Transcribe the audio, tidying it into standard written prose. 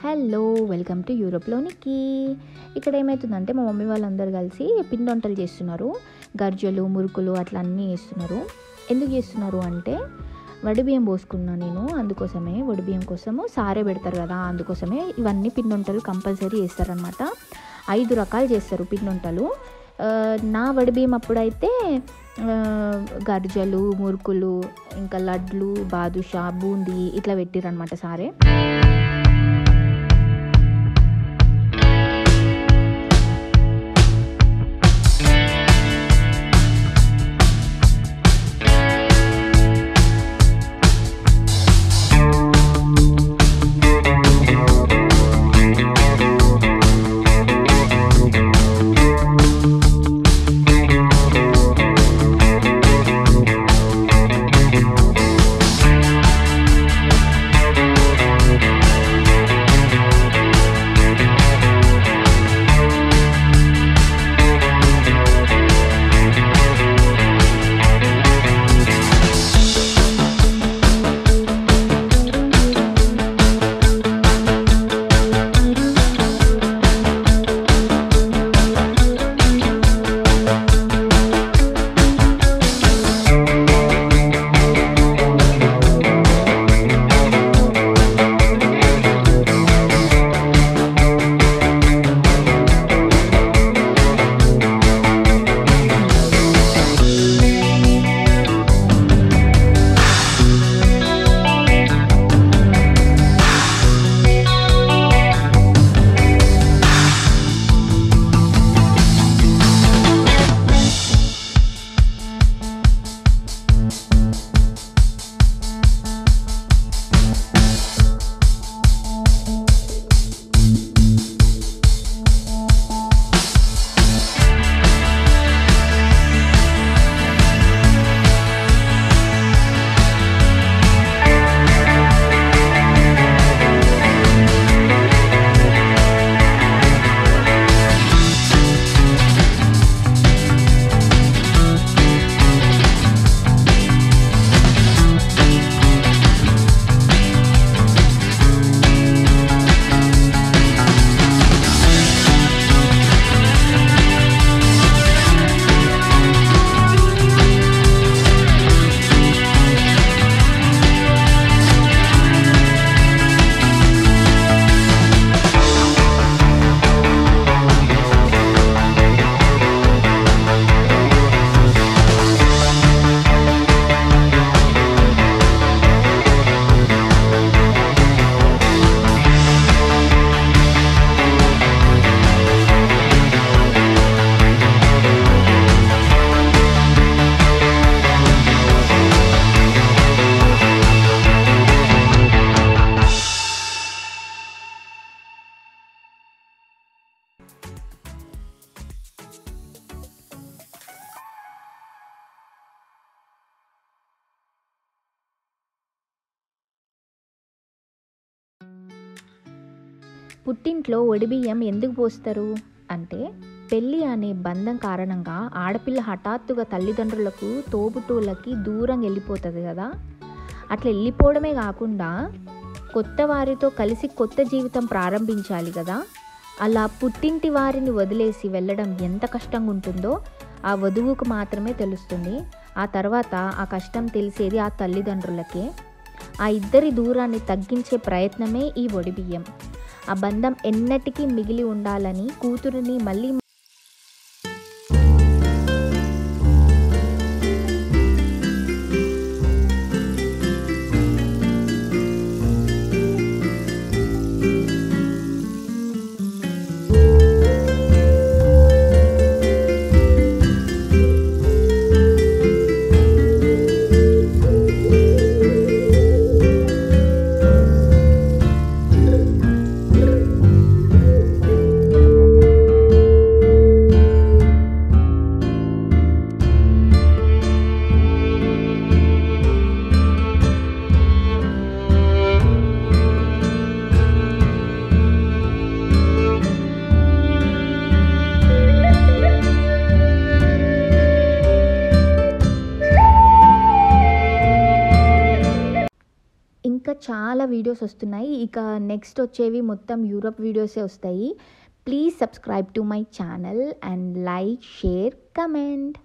Hello, welcome to యూరోప్లోనికి. ఇక్కడ ఏమవుతుందంటే మా మమ్మీ వాళ్ళందరూ కలిసి పిండి వంటలు చేస్తున్నారు. గర్జలు, మురుకులు అట్లా అన్నీ చేస్తున్నారు. ఎందుకు చేస్తున్నారు అంటే వడిబియ్యం పోసుకున్నాను నేను, అందుకోసమే. వడిబియ్యం కోసము సారే పెడతారు కదా, అందుకోసమే ఇవన్నీ పిండి వంటలు కంపల్సరీ చేస్తారనమాట. 5 రకాలు చేస్తారు పిండి వంటలు. నా వడిబియ్యం అప్పుడైతే గర్జలు, మురుకులు, ఇంకా లడ్లు, బాదుషా, బూందీ ఇట్లా పెట్టిరనమాట సారే. పుట్టింట్లో వడిబియ్యం ఎందుకు పోస్తారు అంటే, పెళ్ళి అనే బంధం కారణంగా ఆడపిల్ల హఠాత్తుగా తల్లిదండ్రులకు, తోబుట్టువులకి దూరంగా వెళ్ళిపోతుంది కదా. అట్లా వెళ్ళిపోవడమే కాకుండా కొత్త వారితో కలిసి కొత్త జీవితం ప్రారంభించాలి కదా. అలా పుట్టింటి వారిని వదిలేసి వెళ్ళడం ఎంత కష్టంగా ఉంటుందో ఆ వధువుకు మాత్రమే తెలుస్తుంది. ఆ తర్వాత ఆ కష్టం తెలిసేది ఆ తల్లిదండ్రులకే. ఆ ఇద్దరి దూరాన్ని తగ్గించే ప్రయత్నమే ఈ వడిబియ్యం. ఆ బంధం ఎన్నటికీ మిగిలి ఉండాలని కూతురిని మళ్ళీ చాలా వీడియోస్ వస్తున్నాయి. ఇక నెక్స్ట్ వచ్చేవి మొత్తం యూరోప్ వీడియోసే వస్తాయి. Please subscribe to my channel and like, share, comment.